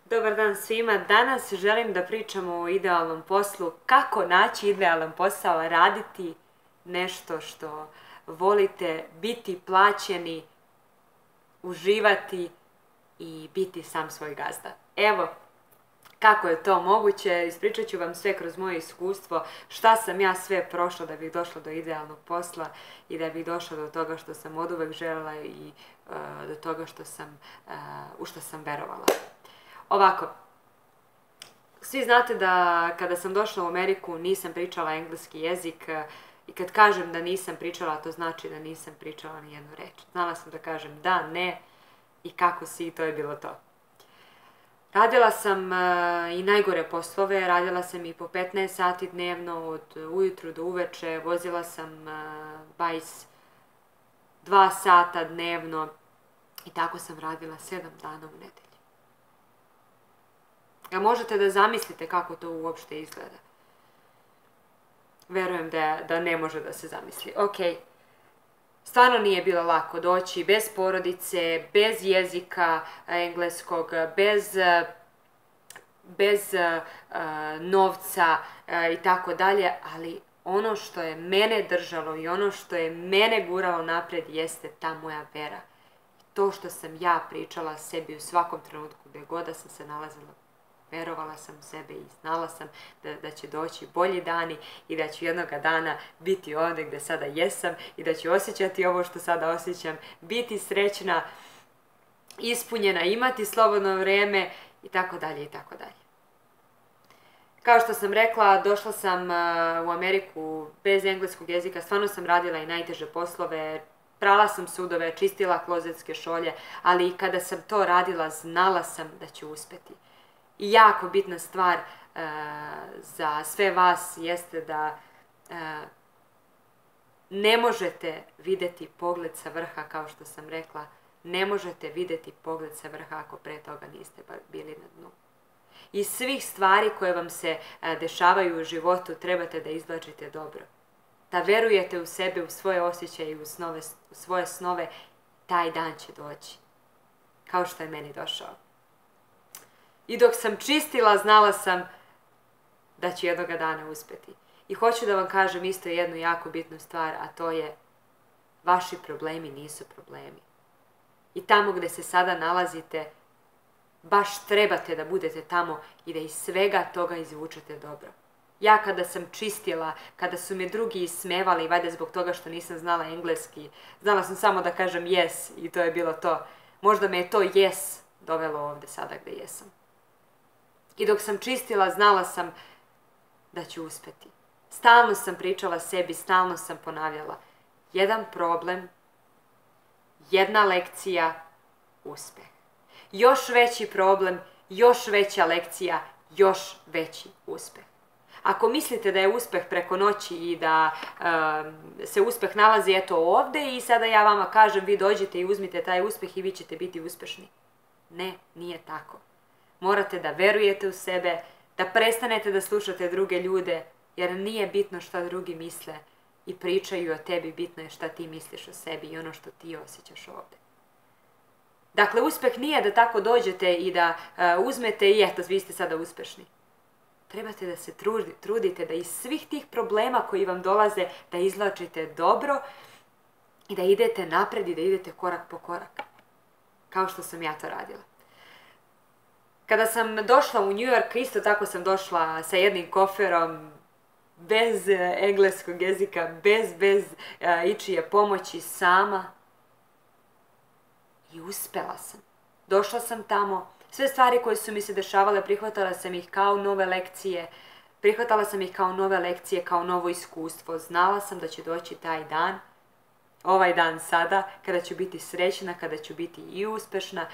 Dobar dan svima. Danas želim da pričamo o idealnom poslu. Kako naći idealan posao, raditi nešto što volite, biti plaćeni, uživati i biti sam svoj gazda. Evo, kako je to moguće, ispričat ću vam sve kroz moje iskustvo, šta sam ja sve prošla da bih došla do idealnog posla i da bih došla do toga što sam oduvek željela i do toga u što sam verovala. Ovako, svi znate da kada sam došla u Ameriku nisam pričala engleski jezik i kad kažem da nisam pričala, to znači da nisam pričala ni jednu reč. Znala sam da kažem da, ne i kako si i to je bilo to. Radila sam i najgore poslove, radila sam i po 15 sati dnevno od ujutru do uveče, vozila sam bajs 2 sata dnevno i tako sam radila 7 dana u nedelji. A možete da zamislite kako to uopšte izgleda. Verujem da ne može da se zamisli. Ok, stvarno nije bilo lako doći bez porodice, bez jezika engleskog, bez novca i tako dalje, ali ono što je mene držalo i ono što je mene guralo napred jeste ta moja vera. To što sam ja pričala sebi u svakom trenutku gdje god da sam se nalazila. Verovala sam sebe i znala sam da će doći bolji dani i da ću jednoga dana biti ovdje gdje sada jesam i da ću osjećati ovo što sada osjećam, biti srećna, ispunjena, imati slobodno vrijeme i tako dalje i tako dalje. Kao što sam rekla, došla sam u Ameriku bez engleskog jezika, stvarno sam radila i najteže poslove, prala sam sudove, čistila klozetske šolje, ali i kada sam to radila znala sam da ću uspjeti. I jako bitna stvar za sve vas jeste da ne možete vidjeti pogled sa vrha, kao što sam rekla, ne možete vidjeti pogled sa vrha ako pre toga niste bili na dnu. Iz svih stvari koje vam se dešavaju u životu trebate da izvlačite dobro. Da verujete u sebe, u svoje osjećaje i u svoje snove, taj dan će doći. Kao što je meni došao. I dok sam čistila, znala sam da ću jednoga dana uspjeti. I hoću da vam kažem isto jednu jako bitnu stvar, a to je vaši problemi nisu problemi. I tamo gdje se sada nalazite, baš trebate da budete tamo i da iz svega toga izvučete dobro. Ja kada sam čistila, kada su me drugi ismevali, valjda zbog toga što nisam znala engleski, znala sam samo da kažem yes i to je bilo to. Možda me je to yes dovelo ovdje sada gdje jesam. I dok sam čistila, znala sam da ću uspjeti. Stalno sam pričala sebi, stalno sam ponavljala. Jedan problem, jedna lekcija, uspjeh. Još veći problem, još veća lekcija, još veći uspjeh. Ako mislite da je uspjeh preko noći i da se uspjeh nalazi eto ovdje i sada ja vama kažem vi dođite i uzmite taj uspjeh i vi ćete biti uspješni. Ne, nije tako. Morate da verujete u sebe, da prestanete da slušate druge ljude, jer nije bitno šta drugi misle i pričaju o tebi, bitno je šta ti misliš o sebi i ono što ti osjećaš ovdje. Dakle, uspjeh nije da tako dođete i da uzmete i eto, vi ste sada uspješni. Trebate da se trudite da iz svih tih problema koji vam dolaze, da izvlačite dobro i da idete napred i da idete korak po korak. Kao što sam ja to radila. Kada sam došla u New York, isto tako sam došla sa jednim koferom, bez engleskog jezika, bez ičije pomoći, sama. I uspjela sam. Došla sam tamo, sve stvari koje su mi se dešavale, prihvatala sam ih kao nove lekcije, kao novo iskustvo. Znala sam da će doći taj dan, ovaj dan sada, kada ću biti srećna, kada ću biti i uspješna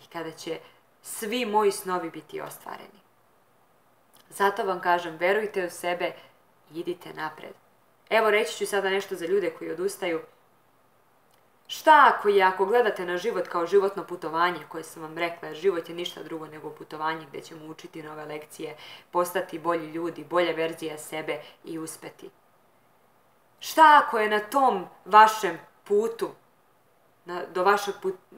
i kada će svi moji snovi biti ostvareni. Zato vam kažem, verujte u sebe i idite napred. Evo reći ću sada nešto za ljude koji odustaju. Šta ako gledate na život kao životno putovanje koje sam vam rekla, jer život je ništa drugo nego putovanje gdje ćemo učiti nove lekcije, postati bolji ljudi, bolja verzija sebe i uspjeti. Šta ako je na tom vašem putu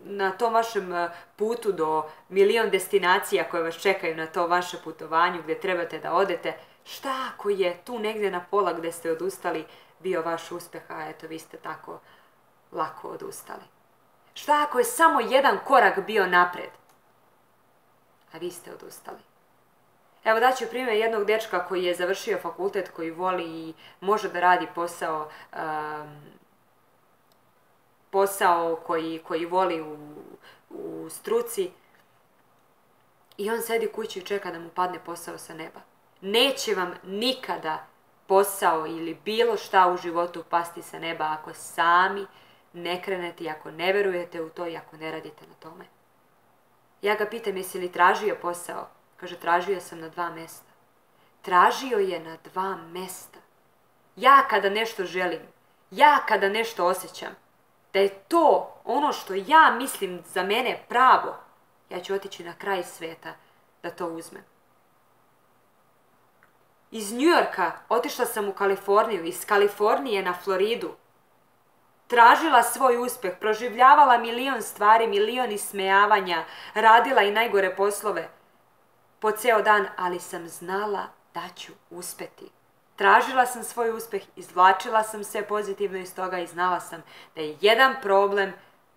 na tom vašem putu do milion destinacija koje vas čekaju na to vaše putovanju gdje trebate da odete, šta ako je tu negdje na pola gdje ste odustali bio vaš uspjeh, a eto vi ste tako lako odustali? Šta ako je samo jedan korak bio napred, a vi ste odustali? Evo daću primjer jednog dečka koji je završio fakultet, koji voli i može da radi posao koji voli u struci, i on sedi kući i čeka da mu padne posao sa neba. Neće vam nikada posao ili bilo šta u životu pasti sa neba ako sami ne krenete i ako ne verujete u to i ako ne radite na tome. Ja ga pitam, jesi li tražio posao? Kaže, tražio sam na 2 mjesta. Tražio je na 2 mjesta. Ja kada nešto želim, ja kada nešto osjećam, da je to ono što ja mislim za mene pravo, ja ću otići na kraj svijeta da to uzmem. Iz Njujorka otišla sam u Kaliforniju, iz Kalifornije na Floridu. Tražila svoj uspjeh, proživljavala milion stvari, milion ismejavanja, radila i najgore poslove po ceo dan, ali sam znala da ću uspjeti. Tražila sam svoj uspjeh, izvlačila sam sve pozitivno iz toga i znala sam da je jedan problem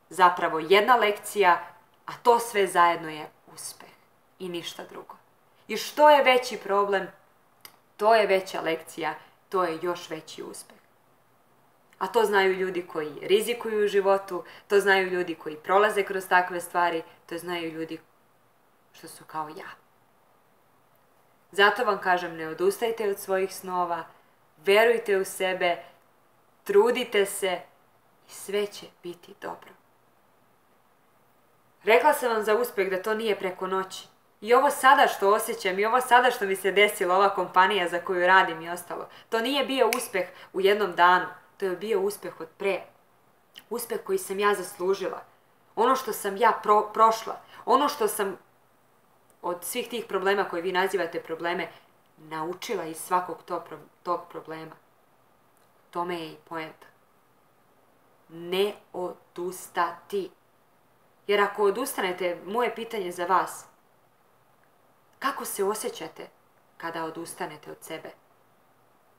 zapravo jedna lekcija, a to sve zajedno je uspjeh i ništa drugo. I što je veći problem, to je veća lekcija, to je još veći uspjeh. A to znaju ljudi koji rizikuju u životu, to znaju ljudi koji prolaze kroz takve stvari, to znaju ljudi što su kao ja. Zato vam kažem, ne odustajte od svojih snova, verujte u sebe, trudite se i sve će biti dobro. Rekla sam vam za uspjeh da to nije preko noći. I ovo sada što osjećam i ovo sada što mi se desilo, ova kompanija za koju radim i ostalo, to nije bio uspjeh u jednom danu, to je bio uspjeh od pre. Uspjeh koji sam ja zaslužila. Ono što sam ja prošla, ono što sam od svih tih problema koje vi nazivate probleme, naučila iz svakog tog problema. Tome je i poenta. Ne odustati. Jer ako odustanete, moje pitanje za vas, kako se osjećate kada odustanete od sebe?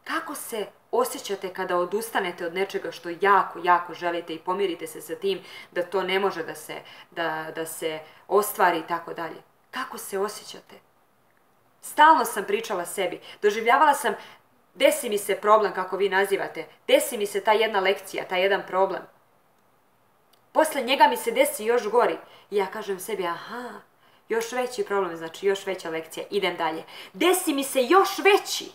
Kako se osjećate kada odustanete od nečega što jako, jako želite i pomirite se sa tim da to ne može da se ostvari i tako dalje? Kako se osjećate? Stalno sam pričala sebi. Doživljavala sam, desi mi se problem, kako vi nazivate. Desi mi se ta jedna lekcija, taj jedan problem. Posle njega mi se desi još gori. I ja kažem sebi, aha, još veći problem, znači još veća lekcija. Idem dalje. Desi mi se još veći.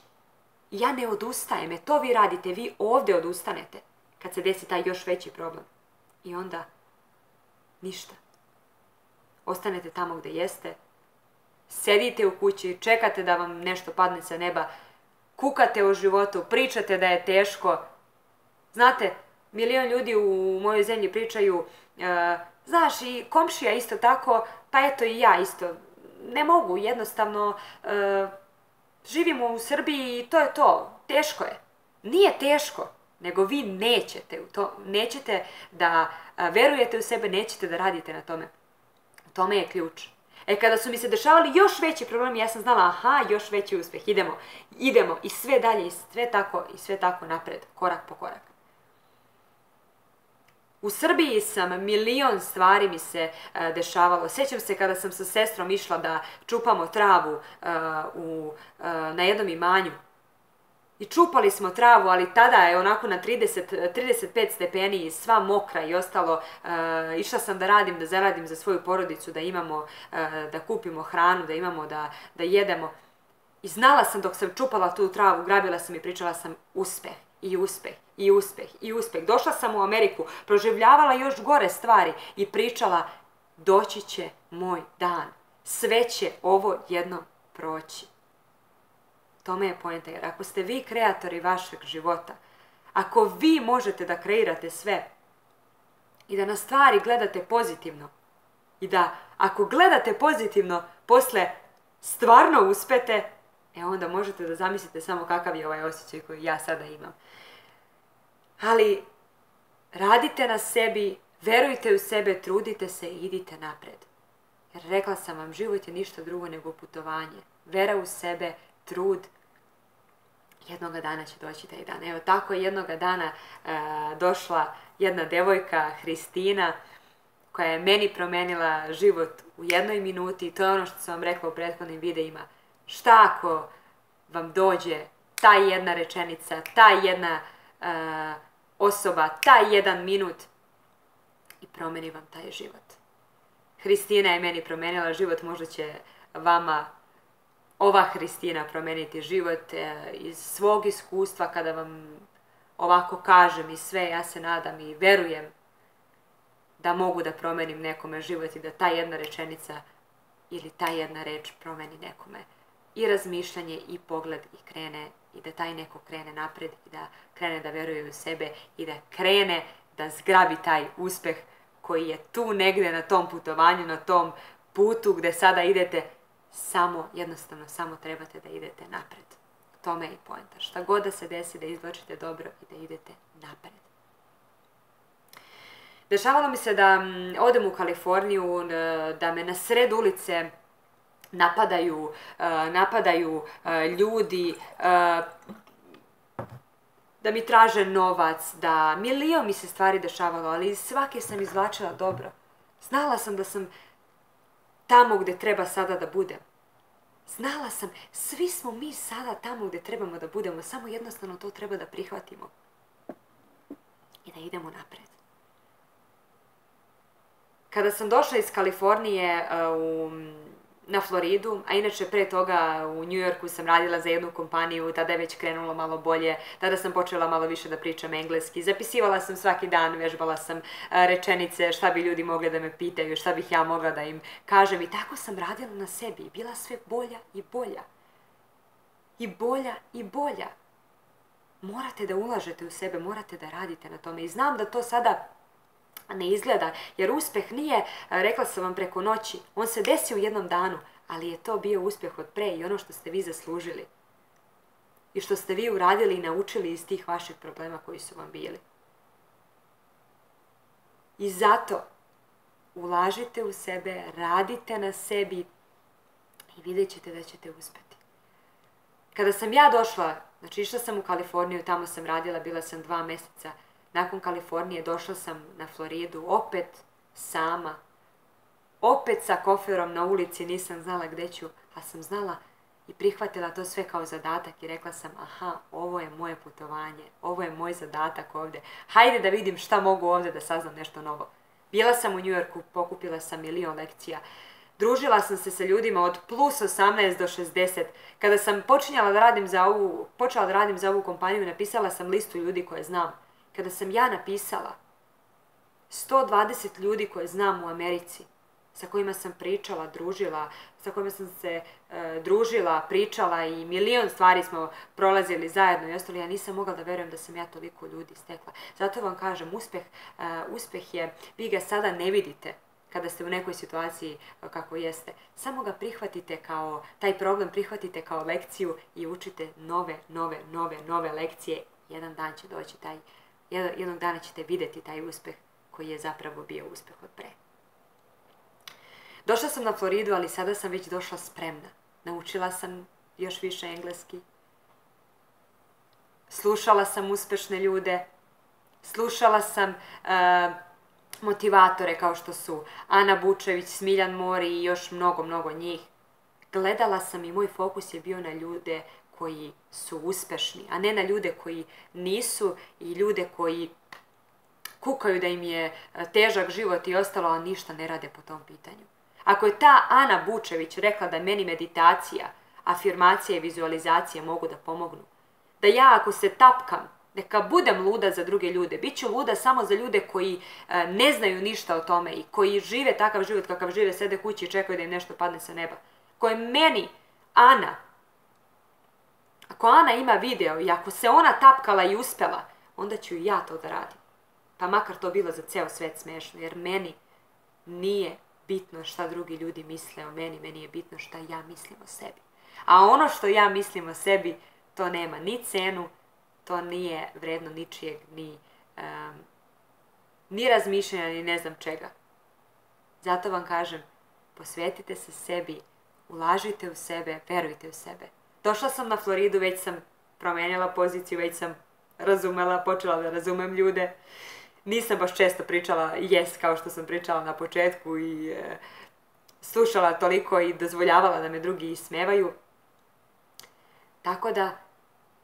Ja ne odustajem. To vi radite. Vi ovdje odustanete. Kad se desi taj još veći problem. I onda ništa. Ostanete tamo gdje jeste. Sedite u kući, čekate da vam nešto padne sa neba. Kukate o životu, pričate da je teško. Znate, milion ljudi u mojoj zemlji pričaju, znaš, i komšija isto tako, pa eto i ja isto. Ne mogu, jednostavno, živimo u Srbiji i to je to. Teško je. Nije teško, nego vi nećete da verujete u sebe, nećete da radite na tome. Tome je ključ. Kada su mi se dešavali još veći problemi, ja sam znala, aha, još veći uspjeh, idemo i sve dalje i sve tako napred, korak po korak. U Srbiji sam milion stvari mi se dešavalo. Sjećam se kada sam sa sestrom išla da čupamo travu na jednom imanju. I čupali smo travu, ali tada je onako na 35 stepeni i sva mokra i ostalo. Išla sam da radim, da zaradim za svoju porodicu, da imamo, da kupimo hranu, da imamo, da jedemo. I znala sam dok sam čupala tu travu, grabila sam i pričala sam uspjeh, i uspjeh, i uspjeh, i uspjeh. Došla sam u Ameriku, proživljavala još gore stvari i pričala doći će moj dan. Sve će ovo jednom proći. Tome je poenta, jer ako ste vi kreatori vašeg života, ako vi možete da kreirate sve i da na stvari gledate pozitivno i da ako gledate pozitivno posle stvarno uspete, onda možete da zamislite samo kakav je ovaj osjećaj koji ja sada imam. Ali radite na sebi, Verujte u sebe, trudite se i idite napred. Jer rekla sam vam, život je ništa drugo nego putovanje. Vera u sebe, trud, jednoga dana će doći taj dan. Evo tako je jednoga dana došla jedna devojka, Hristina, koja je meni promenila život u 1 minuti. I to je ono što sam vam rekla u prethodnim videima. Šta ako vam dođe ta jedna rečenica, ta jedna osoba, taj 1 minut i promeni vam taj život. Hristina je meni promenila život, možda će vama ova Hristina promeniti život. Iz svog iskustva, kada vam ovako kažem i sve, ja se nadam i verujem da mogu da promenim nekome život i da ta jedna rečenica ili ta jedna reč promeni nekome i razmišljanje i pogled i da taj neko krene napred i da krene da veruje u sebe i da krene da zgrabi taj uspeh koji je tu negdje na tom putovanju, na tom putu gdje sada idete. Jednostavno samo trebate da idete napred. Tome je i poenta. Šta god da se desi, da izvlačite dobro i da idete napred. Dešavalo mi se da odem u Kaliforniju, da me na sred ulice napadaju ljudi, da mi traže novac, da milion mi se stvari dešavalo, ali iz svake sam izvlačila dobro. Znala sam da sam tamo gdje treba sada da budem. Znala sam, svi smo mi sada tamo gdje trebamo da budemo, samo jednostavno to treba da prihvatimo i da idemo napred. Kada sam došla iz Kalifornije na Floridu, a inače pre toga u New Yorku sam radila za jednu kompaniju, tada je već krenulo malo bolje, tada sam počela malo više da pričam engleski, zapisivala sam svaki dan, vežbala sam rečenice, šta bi ljudi mogli da me pitaju, šta bih ja mogla da im kažem i tako sam radila na sebi i bila sve bolja i bolja. I bolja i bolja. Morate da ulažete u sebe, morate da radite na tome i znam da to sada ne izgleda, jer uspeh nije, rekla sam vam, preko noći. On se desio u jednom danu, ali je to bio uspjeh od pre i ono što ste vi zaslužili. I što ste vi uradili i naučili iz tih vaših problema koji su vam bili. I zato ulažite u sebe, radite na sebi i vidjet ćete da ćete uspjeti. Kada sam ja došla, znači išla sam u Kaliforniju, tamo sam radila, bila sam 2 mjeseca. Nakon Kalifornije došla sam na Floridu, opet sama, opet sa koferom na ulici, nisam znala gdje ću, a sam znala i prihvatila to sve kao zadatak i rekla sam, aha, ovo je moje putovanje, ovo je moj zadatak ovdje, hajde da vidim šta mogu ovdje da saznam nešto novo. Bila sam u New Yorku, pokupila sam milion lekcija, družila sam se sa ljudima od plus 18 do 60. Kada sam počela da radim za ovu kompaniju, napisala sam listu ljudi koje znam. Kada sam ja napisala 120 ljudi koje znam u Americi, sa kojima sam pričala, družila, sa kojima sam se družila, pričala i milion stvari smo prolazili zajedno i ostalo, ja nisam mogla da verujem da sam ja toliko ljudi stekla. Zato vam kažem, uspeh je, vi ga sada ne vidite kada ste u nekoj situaciji kako jeste. Samo ga prihvatite kao, taj problem prihvatite kao lekciju i učite nove lekcije. Jednog dana ćete vidjeti taj uspeh koji je zapravo bio uspeh od pre. Došla sam na Floridu, ali sada sam već došla spremna. Naučila sam još više engleski. Slušala sam uspešne ljude. Slušala sam motivatore kao što su Ana Bučević, Smiljan Mori i još mnogo njih. Gledala sam i moj fokus je bio na ljude koji su uspešni, a ne na ljude koji nisu i ljude koji kukaju da im je težak život i ostalo, a ništa ne rade po tom pitanju. Ako je ta Ana Bučević rekla da meni meditacija, afirmacija i vizualizacija mogu da pomognu, da ja ako se tapkam, neka budem luda za druge ljude, bit ću luda samo za ljude koji ne znaju ništa o tome i koji žive takav život kakav žive, sede kući i čekaju da im nešto padne sa neba. Koje meni, ako Ana ima video i ako se ona tapkala i uspela, onda ću i ja to da radim. Pa makar to bilo za ceo svet smešno, jer meni nije bitno šta drugi ljudi misle o meni, meni je bitno šta ja mislim o sebi. A ono što ja mislim o sebi, to nema ni cenu, to nije vredno ničijeg, ni razmišljanja, ni ne znam čega. Zato vam kažem, posvetite se sebi, ulažite u sebe, verujte u sebe. Došla sam na Floridu, već sam promijenila poziciju, već sam razumela, počela da razumem ljude. Nisam baš često pričala yes kao što sam pričala na početku i slušala toliko i dozvoljavala da me drugi ismevaju. Tako da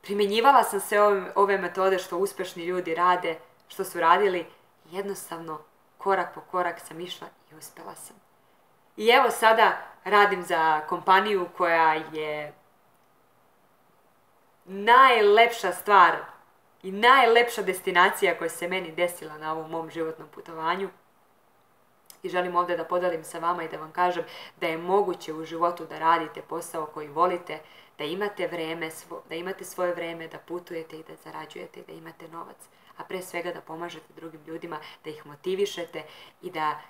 primjenjivala sam se ove metode što uspješni ljudi rade, što su radili. Jednostavno, korak po korak sam išla i uspjela sam. I evo sada radim za kompaniju koja je najlepša stvar i najlepša destinacija koja se meni desila na ovom mom životnom putovanju. I želim ovdje da podelim sa vama i da vam kažem da je moguće u životu da radite posao koji volite, da imate vreme, da imate svoje vreme, da putujete i da zarađujete i da imate novac. A pre svega da pomažete drugim ljudima, da ih motivišete i da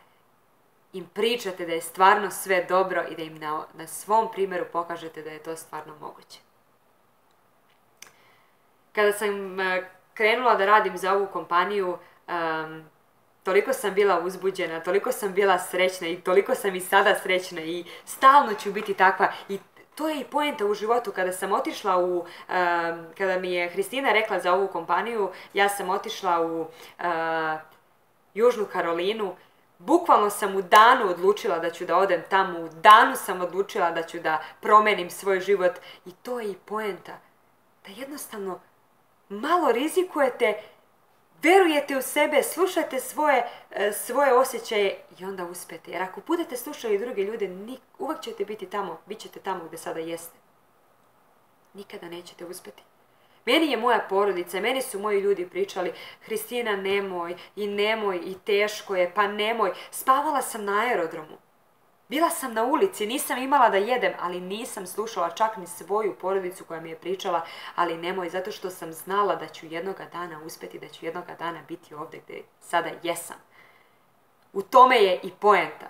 im pričate da je stvarno sve dobro i da im na svom primjeru pokažete da je to stvarno moguće. Kada sam krenula da radim za ovu kompaniju, toliko sam bila uzbuđena, toliko sam bila srećna i toliko sam i sada srećna i stalno ću biti takva. I to je i poenta u životu. Kada sam otišla kada mi je Hristina rekla za ovu kompaniju, ja sam otišla u Južnu Karolinu. Bukvalno sam u danu odlučila da ću da odem tamo, u danu sam odlučila da ću da promenim svoj život. I to je i poenta. Da jednostavno malo rizikujete, verujete u sebe, slušajte svoje osjećaje i onda uspete. Jer ako budete slušali druge ljude, uvek ćete biti tamo, bit ćete tamo gdje sada jeste. Nikada nećete uspjeti. Meni je moja porodica, meni su moji ljudi pričali, Hristina nemoj i teško je, pa nemoj. Spavala sam na aerodromu. Bila sam na ulici, nisam imala da jedem, ali nisam slušala čak ni svoju porodicu koja mi je pričala, ali nemoj, zato što sam znala da ću jednoga dana uspjeti, da ću jednoga dana biti ovdje gdje sada jesam. U tome je i poenta.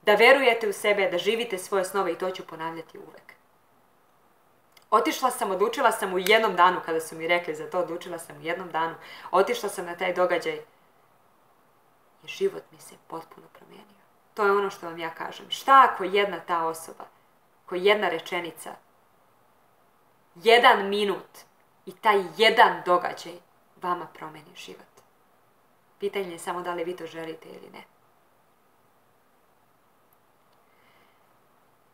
Da verujete u sebe, da živite svoje snove i to ću ponavljati uvek. Odlučila sam u jednom danu, kada su mi rekli za to, odlučila sam u jednom danu, otišla sam na taj događaj i život mi se potpuno promijenio. To je ono što vam ja kažem. Šta ako jedna ta osoba, ako jedna rečenica, 1 minut i taj jedan događaj vama promeni život? Pitanje je samo da li vi to želite ili ne.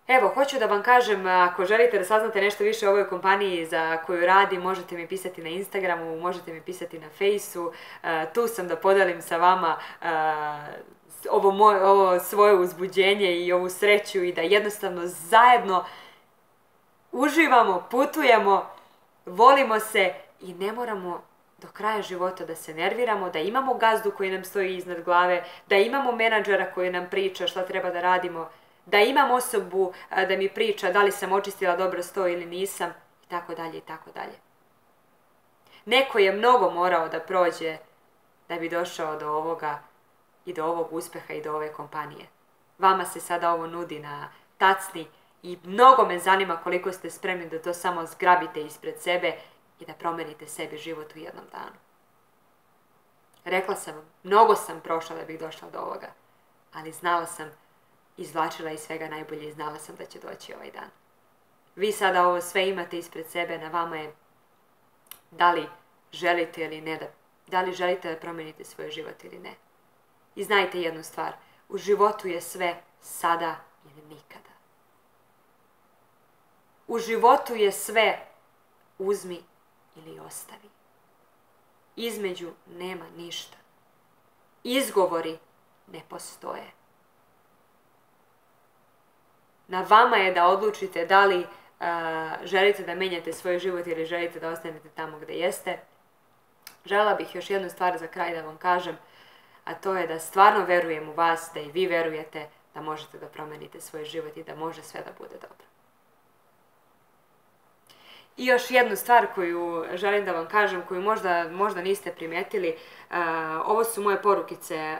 Evo, hoću da vam kažem, ako želite da saznate nešto više o ovoj kompaniji za koju radim, možete mi pisati na Instagramu, možete mi pisati na Fejsu. Tu sam da podelim sa vama ovo svoje uzbuđenje i ovu sreću i da jednostavno zajedno uživamo, putujemo, volimo se i ne moramo do kraja života da se nerviramo, da imamo gazdu koji nam stoji iznad glave, da imamo menadžera koji nam priča šta treba da radimo, da imam osobu da mi priča da li sam očistila dobro sto ili nisam, i tako dalje, i tako dalje. Neko je mnogo morao da prođe da bi došao do ovoga i do ovog uspjeha i do ove kompanije. Vama se sada ovo nudi na tacni i mnogo me zanima koliko ste spremni da to samo zgrabite ispred sebe i da promenite sebi život u jednom danu. Rekla sam vam, mnogo sam prošla da bih došla do ovoga, ali znala sam, izvlačila iz svega najbolje i znala sam da će doći ovaj dan. Vi sada ovo sve imate ispred sebe, na vama je da li želite ili ne, da li želite da promenite svoj život ili ne. I znajte jednu stvar, u životu je sve sada ili nikada. U životu je sve uzmi ili ostavi. Između nema ništa. Izgovori ne postoje. Na vama je da odlučite da li želite da menjate svoj život ili želite da ostanete tamo gdje jeste. Željela bih još jednu stvar za kraj da vam kažem, a to je da stvarno verujem u vas, da i vi verujete da možete da promenite svoj život i da može sve da bude dobro. I još jednu stvar koju želim da vam kažem, koju možda niste primijetili, ovo su moje porukice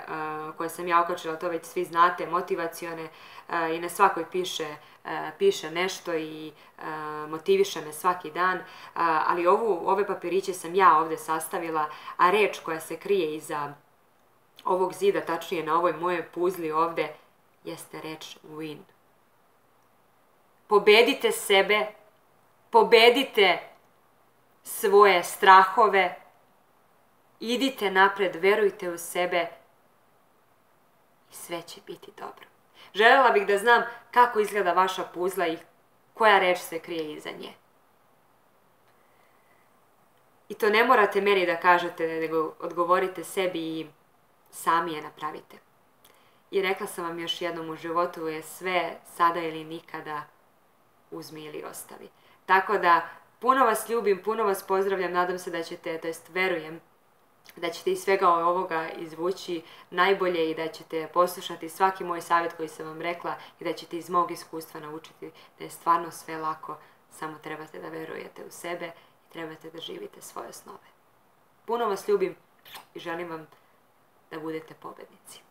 koje sam ja okačila, to već svi znate, motivacione, i na svakoj piše nešto i motiviše me svaki dan, ali ove papiriće sam ja ovdje sastavila, a reč koja se krije iza ovog zida, tačnije na ovoj moje puzli ovde, jeste reč win. Pobedite sebe, pobedite svoje strahove, idite napred, verujte u sebe i sve će biti dobro. Željela bih da znam kako izgleda vaša puzla i koja reč se krije iza nje. I to ne morate meni da kažete, nego odgovorite sebi i sami je napravite. I rekla sam vam još jednom, u životu je sve sada ili nikada, uzmi ili ostavi. Tako da puno vas ljubim, puno vas pozdravljam, nadam se da ćete, to jest verujem, da ćete iz svega ovoga izvući najbolje i da ćete poslušati svaki moj savjet koji sam vam rekla i da ćete iz mog iskustva naučiti da je stvarno sve lako, samo trebate da verujete u sebe i trebate da živite svoje snove. Puno vas ljubim i želim vam da budete pobednici.